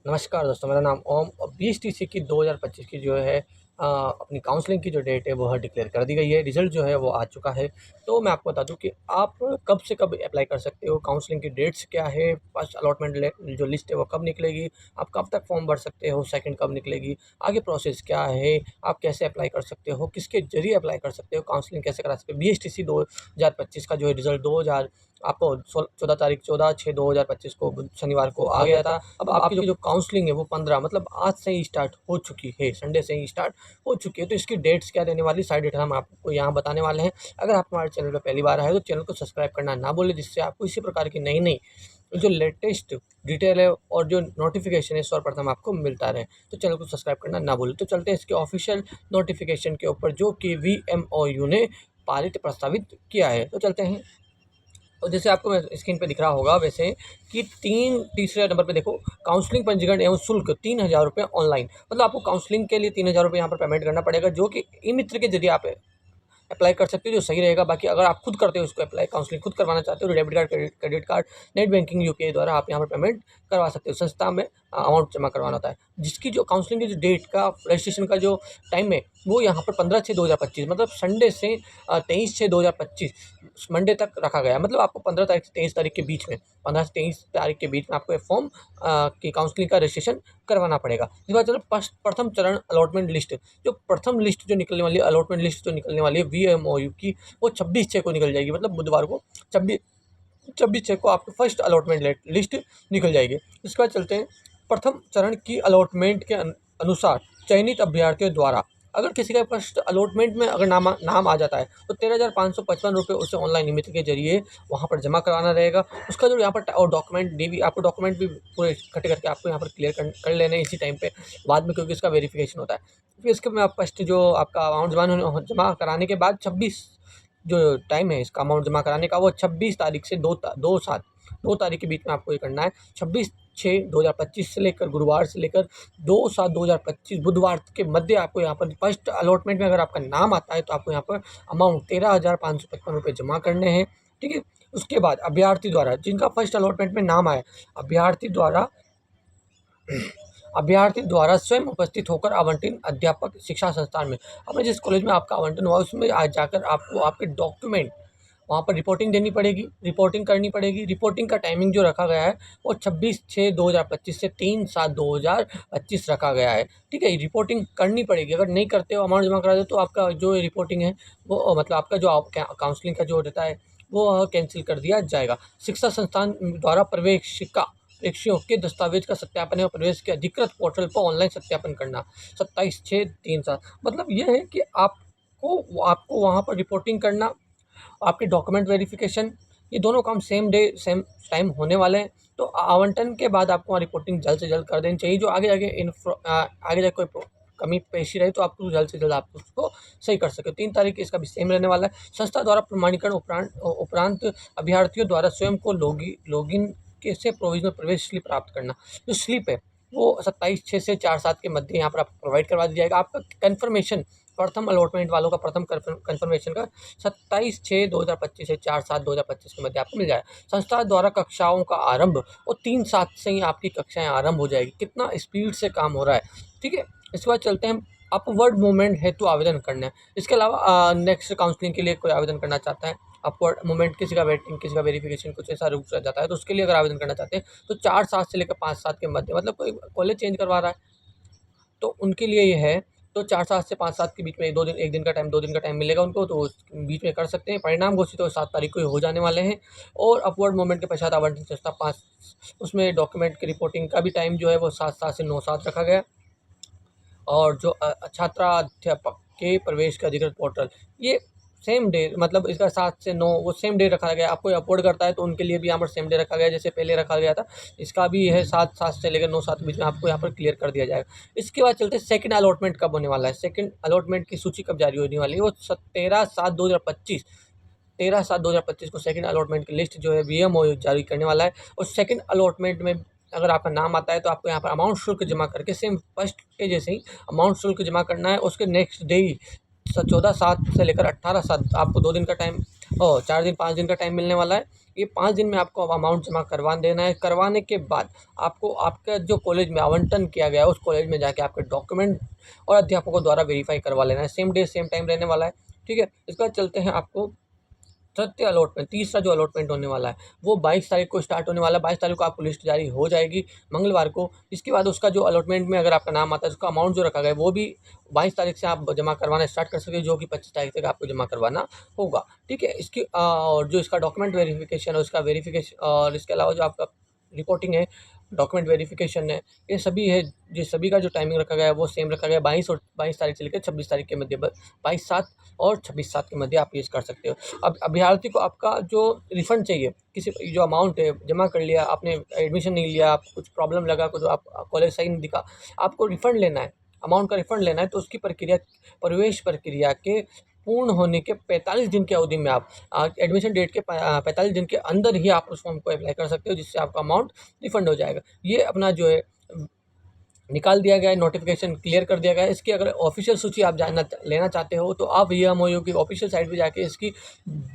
नमस्कार दोस्तों, मेरा नाम ओम और बीएसटीसी की 2025 की जो है अपनी काउंसलिंग की जो डेट है वो डिक्लेयर कर दी गई है। रिज़ल्ट जो है वो आ चुका है। तो मैं आपको बता दूं कि आप कब से कब अप्लाई कर सकते हो, काउंसलिंग की डेट्स क्या है, फर्स्ट अलॉटमेंट जो लिस्ट है वो कब निकलेगी, आप कब तक फॉर्म भर सकते हो, सेकंड कब निकलेगी, आगे प्रोसेस क्या है, आप कैसे अप्लाई कर सकते हो, किसके ज़रिए अप्लाई कर सकते हो, काउंसलिंग कैसे करा सकते हो। बीएसटीसी 2025 का जो है रिज़ल्ट 2000 आपको 14 तारीख 14/6/2025 को शनिवार को आ गया था। अब आपकी जो काउंसलिंग है वो 15 मतलब आज से ही स्टार्ट हो चुकी है, संडे से ही स्टार्ट हो चुकी है। तो इसकी डेट्स क्या रहने वाली, सारी डेट हम आपको यहाँ बताने वाले हैं। अगर आप हमारे चैनल पर पहली बार आए तो चैनल को सब्सक्राइब करना ना भूलें, जिससे आपको इसी प्रकार की नई नई जो लेटेस्ट डिटेल है और जो नोटिफिकेशन है सर्वप्रथम आपको मिलता रहे। तो चैनल को सब्सक्राइब करना ना भूलें। तो चलते हैं इसके ऑफिशियल नोटिफिकेशन के ऊपर, जो कि VMOU ने पारित प्रस्तावित किया है। तो चलते हैं। और जैसे आपको मैं स्क्रीन पे दिख रहा होगा वैसे कि तीसरे नंबर पे देखो, काउंसलिंग पंजीकरण एवं शुल्क 3000 रुपये ऑनलाइन। मतलब आपको काउंसलिंग के लिए 3000 रुपये यहाँ पर पेमेंट करना पड़ेगा, जो कि ई मित्र के जरिए आप अप्लाई कर सकते हो, जो सही रहेगा। बाकी अगर आप खुद करते हो इसको अप्लाई, काउंसलिंग खुद करवाना चाहते हो तो debit card, credit card, net banking, UPI द्वारा आप यहाँ पर पेमेंट करवा सकते हो। संस्था में अमाउंट जमा करवाना होता है। जिसकी जो काउंसलिंग की जो डेट का रजिस्ट्रेशन का जो टाइम है वो यहाँ पर 15/6/2025 मतलब संडे से 23/6/2025 मंडे तक रखा गया है। मतलब आपको 15 तारीख से 23 तारीख के बीच में, 15 से 23 तारीख के बीच में आपको ये फॉर्म की काउंसलिंग का रजिस्ट्रेशन करवाना पड़ेगा। इसके बाद चलो प्रथम चरण अलॉटमेंट लिस्ट। जो प्रथम लिस्ट जो निकलने वाली है, अलॉटमेंट लिस्ट जो निकलने वाली है VMOU की, वो 26/6 को निकल जाएगी। मतलब बुधवार को 26/6 को आपको फर्स्ट अलॉटमेंट लिस्ट निकल जाएगी। इसके बाद चलते हैं प्रथम चरण की अलॉटमेंट के अनुसार चयनित अभ्यर्थियों द्वारा, अगर किसी का फर्स्ट अलॉटमेंट में अगर नाम आ जाता है तो 13,555 रुपये उसे ऑनलाइन निमित्त के जरिए वहाँ पर जमा कराना रहेगा। उसका जो यहाँ पर और डॉक्यूमेंट डी भी आपको डॉक्यूमेंट भी पूरे इकट्ठे करके आपको यहाँ पर क्लियर कर लेने हैं इसी टाइम पे बाद में, क्योंकि इसका वेरिफिकेशन होता है। फिर इसके में आप फर्स्ट जो आपका अमाउंट जमा कराने के बाद 26 जो टाइम है इसका अमाउंट जमा कराने का, वो 26 तारीख से 2 तारीख के बीच में आपको ये करना है। 26/6/2025 से लेकर गुरुवार से लेकर 2/7/2025 बुधवार के मध्य आपको यहाँ पर फर्स्ट अलॉटमेंट में अगर आपका नाम आता है तो आपको यहाँ पर अमाउंट 13,555 रुपये जमा करने हैं। ठीक है। उसके बाद अभ्यर्थी द्वारा, जिनका फर्स्ट अलॉटमेंट में नाम आया, अभ्यर्थी द्वारा स्वयं उपस्थित होकर आवंटित अध्यापक शिक्षा संस्थान में, अपने जिस कॉलेज में आपका आवंटन हुआ उसमें आज जाकर आपको आपके डॉक्यूमेंट वहाँ पर रिपोर्टिंग देनी पड़ेगी, रिपोर्टिंग करनी पड़ेगी। रिपोर्टिंग का टाइमिंग जो रखा गया है वो 26/6/2025 से 3/7/2025 रखा गया है। ठीक है, रिपोर्टिंग करनी पड़ेगी। अगर नहीं करते हो, अमाउंट जमा करा दो, तो आपका जो रिपोर्टिंग है वो मतलब आपका जो काउंसलिंग का जो रहता है वो कैंसिल कर दिया जाएगा। शिक्षा संस्थान द्वारा प्रवेशिका प्रेक्षियों के दस्तावेज का सत्यापन है और प्रवेश के अधिकृत पोर्टल पर ऑनलाइन सत्यापन करना। 27/6/3/7 मतलब यह है कि आपको वहाँ पर रिपोर्टिंग करना, आपके डॉक्यूमेंट वेरिफिकेशन, ये दोनों काम सेम डे सेम टाइम होने वाले हैं। तो आवंटन के बाद आपको वहाँ रिपोर्टिंग जल्द से जल्द कर देनी चाहिए। जो आगे जाके कोई कमी पेशी रही तो आपको जल्द से जल्द आप उसको सही कर सके। 3 तारीख इसका भी सेम रहने वाला है। संस्था द्वारा प्रमाणीकरण उपरांत अभ्यर्थियों द्वारा स्वयं को लॉगिन के से प्रोविजनल प्रवेश स्लिप प्राप्त करना। जो स्लिप है वो 27/6 से 4/7 के मध्य यहाँ पर आपको प्रोवाइड करवा दिया जाएगा। आपका कन्फर्मेशन, प्रथम अलॉटमेंट वालों का प्रथम कन्फर्मेशन का 27/6/2025 से 4/7/2025 के मध्य आपको मिल जाएगा। संस्था द्वारा कक्षाओं का आरंभ, और 3/7 से ही आपकी कक्षाएं आरंभ हो जाएगी। कितना स्पीड से काम हो रहा है। ठीक है। इसके बाद चलते हैं अपवर्ड मूवमेंट हेतु आवेदन करना है। इसके अलावा नेक्स्ट काउंसलिंग के लिए कोई आवेदन करना चाहता है, अपवर्ड मूवमेंट, किसी का वेटिंग, किसी का वेरिफिकेशन कुछ ऐसा रुक जाता है, तो उसके लिए अगर आवेदन करना चाहते हैं तो 4/7 से लेकर 5/7 के मध्य, मतलब कोई कॉलेज चेंज करवा रहा है तो उनके लिए ये है। तो 4/7 से 5/7 के बीच में 2 दिन का टाइम मिलेगा उनको, तो उस बीच में कर सकते हैं। परिणाम घोषित तो 7 तारीख को ही हो जाने वाले हैं। और अपवर्ड मूवमेंट के पश्चात आवंटन संस्था 5, उसमें डॉक्यूमेंट की रिपोर्टिंग का भी टाइम जो है वो 7/7 से 9/7 रखा गया। और जो छात्राध्यापक के प्रवेश के अधिकृत पोर्टल, ये सेम डे, मतलब इसका 7 से 9 वो सेम डे रखा गया। आपको अपलोड करता है तो उनके लिए भी यहाँ पर सेम डे रखा गया जैसे पहले रखा गया था। इसका भी है 7/7 से लेकर 9/7 के बीच में आपको यहाँ पर क्लियर कर दिया जाएगा। इसके बाद चलते हैं सेकंड अलॉटमेंट कब होने वाला है। सेकंड अलॉटमेंट की सूची कब जारी होने वाली है, वो 13/7/2025 को सेकंड अलॉटमेंट की लिस्ट जो है VMOU जारी करने वाला है। और सेकंड अलॉटमेंट में अगर आपका नाम आता है तो आपको यहाँ पर अमाउंट शुल्क जमा करके सेम फर्स्ट के जैसे ही अमाउंट शुल्क जमा करना है। उसके नेक्स्ट डे ही 14/7 से लेकर 18/7 आपको 2 दिन का टाइम और 4 दिन 5 दिन का टाइम मिलने वाला है। ये 5 दिन में आपको अमाउंट जमा करवा देना है। करवाने के बाद आपको आपका जो कॉलेज में आवंटन किया गया है उस कॉलेज में जाके आपके डॉक्यूमेंट और अध्यापकों द्वारा वेरीफाई करवा लेना है। सेम डे सेम टाइम रहने वाला है, ठीक है। इसके बाद चलते हैं आपको तृतीय अलॉटमेंट, तीसरा जो अलॉटमेंट होने वाला है वो 22 तारीख को स्टार्ट होने वाला है। 22 तारीख को आपको लिस्ट जारी हो जाएगी मंगलवार को। इसके बाद उसका जो अलॉटमेंट में अगर आपका नाम आता है उसका अमाउंट जो रखा गया है वो भी 22 तारीख से आप जमा करवाना स्टार्ट कर सकते हो, जो कि 25 तारीख तक आपको जमा करवाना होगा, ठीक है। इसकी और जो इसका डॉक्यूमेंट वेरिफिकेशन है उसका वेरिफिकेशन और इसके अलावा जो आपका रिपोर्टिंग है, डॉक्यूमेंट वेरिफिकेशन है, ये सभी है। ये सभी का जो टाइमिंग रखा गया है वो सेम रखा गया है। 22 तारीख से लेकर 26 तारीख के मध्य, 22/7 और 26/7 के मध्य आप यूज़ कर सकते हो। अब अभ्यर्थी को आपका जो रिफ़ंड चाहिए, किसी जो अमाउंट है जमा कर लिया आपने, एडमिशन नहीं लिया, आपको कुछ प्रॉब्लम लगा, कुछ आप कॉलेज सही नहीं दिखा, आपको रिफ़ंड लेना है, अमाउंट का रिफ़ंड लेना है, तो उसकी प्रक्रिया, प्रवेश प्रक्रिया के पूर्ण होने के 45 दिन की अवधि में आप एडमिशन डेट के 45 दिन के अंदर ही आप उस फॉर्म को अप्लाई कर सकते हो, जिससे आपका अमाउंट रिफ़ंड हो जाएगा। ये अपना जो है निकाल दिया गया है, नोटिफिकेशन क्लियर कर दिया गया है। इसकी अगर ऑफिशियल सूची आप जानना लेना चाहते हो तो आप VMOU की ऑफिशियल साइट पे जाके इसकी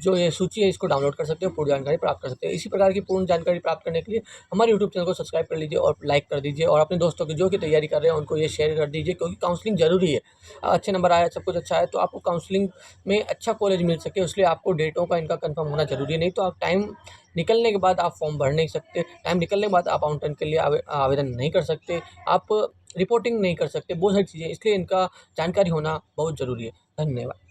जो ये सूची है इसको डाउनलोड कर सकते हो, पूरी जानकारी प्राप्त कर सकते हो। इसी प्रकार की पूर्ण जानकारी प्राप्त करने के लिए हमारे यूट्यूब चैनल को सब्सक्राइब कर लीजिए और लाइक कर दीजिए, और अपने दोस्तों की जो कि तैयारी कर रहे हैं उनको ये शेयर कर दीजिए, क्योंकि काउंसलिंग ज़रूरी है। अच्छे नंबर आए, सब कुछ अच्छा है, तो आपको काउंसलिंग में अच्छा कॉलेज मिल सके इसलिए आपको डेटों का इनका कंफर्म होना ज़रूरी है। नहीं तो आप टाइम निकलने के बाद आप फॉर्म भर नहीं सकते, टाइम निकलने के बाद आप आवंटन के लिए आवेदन नहीं कर सकते, आप रिपोर्टिंग नहीं कर सकते, बहुत सारी चीज़ें, इसलिए इनका जानकारी होना बहुत ज़रूरी है। धन्यवाद।